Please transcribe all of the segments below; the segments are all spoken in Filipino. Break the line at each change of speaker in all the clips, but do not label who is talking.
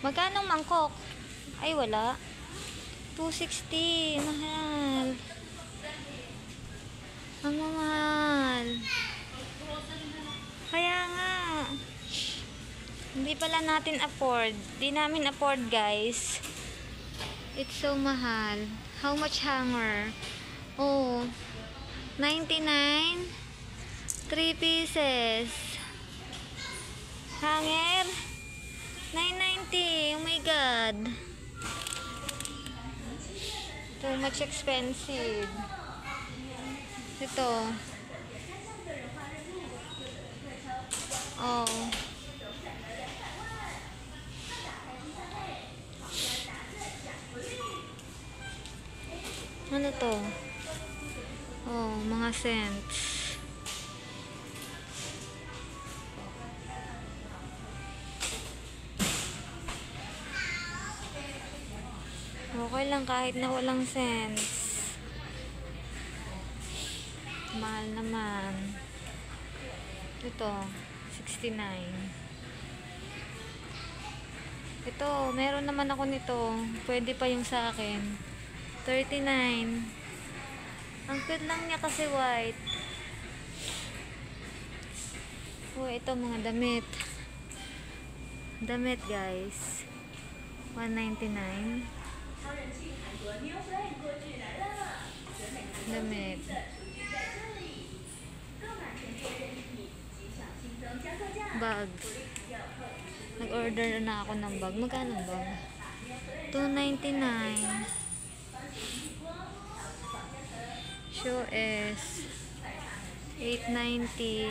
Magkano mangkok? Ay, wala. 260. Mahal. Ang mahal. Kaya nga. Hindi pala natin afford. Di namin afford, guys. It's so mahal. How much hanger? Oh, 99. 3 pieces. Hanger. 990. Oh my God. Too much expensive. Ito. Oh. Ano to? Oh, mga scents. Okay lang kahit na walang scents. Mahal naman. Ito, 69. Ito, meron naman ako nito. Pwede pa yung sa akin. 39. Ang cute lang niya kasi white. Oh, ito mga damit. Damit, guys. 199. Damit. Bag. Nag-order na ako ng bag. Magkano bag? 299. Shoe is 890.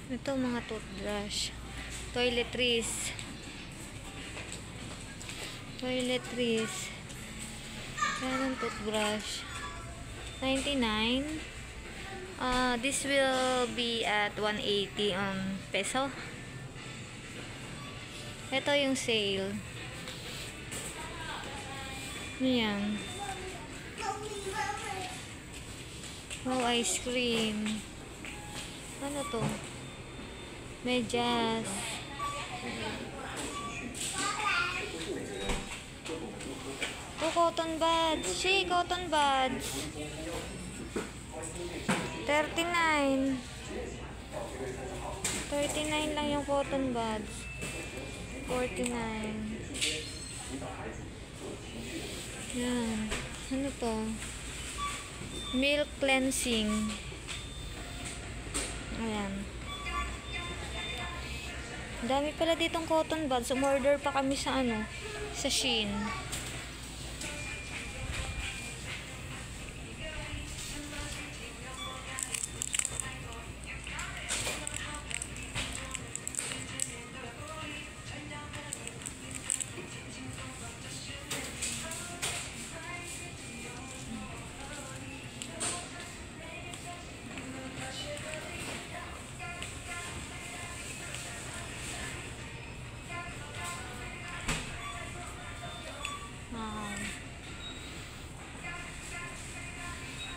Ito mga toothbrush. Toiletries. Toiletries. Ayan ang toothbrush. 99. This will be at 180 peso. Ito yung sale. Ayan. Wow, ice cream. Ano to? Medyas. Oh, cotton buds. She, cotton buds. 39. 39 lang yung cotton buds. 49. Yan. Ano to? Milk cleansing. Ayan. Dami pala ditong cotton buds. Umorder pa kami sa sa Shein.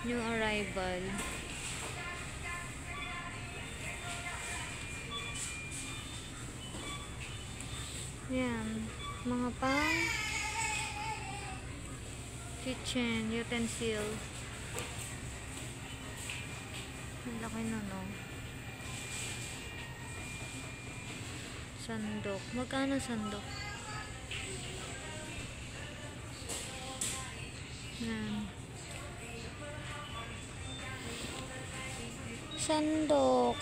New arrival. Yan. Mga pang kitchen utensil. Ang laki na, no? Sandok. Magkano sandok? Yan. Sandok.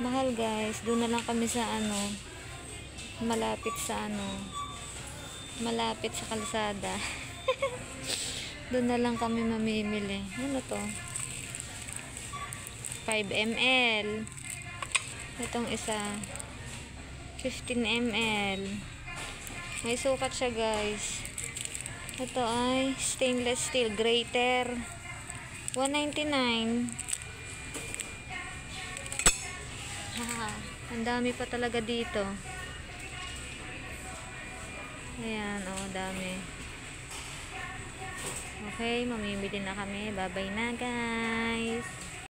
Mahal, guys. Doon na lang kami sa malapit sa malapit sa kalsada. Doon na lang kami mamimili. Ano to? 5 ml. Itong isa 15 ml. May sukat siya, guys. Ito ay stainless steel grater. 199. Ang dami pa talaga dito. Ayan, dami. Okay, mamimili na kami. Bye-bye na, guys.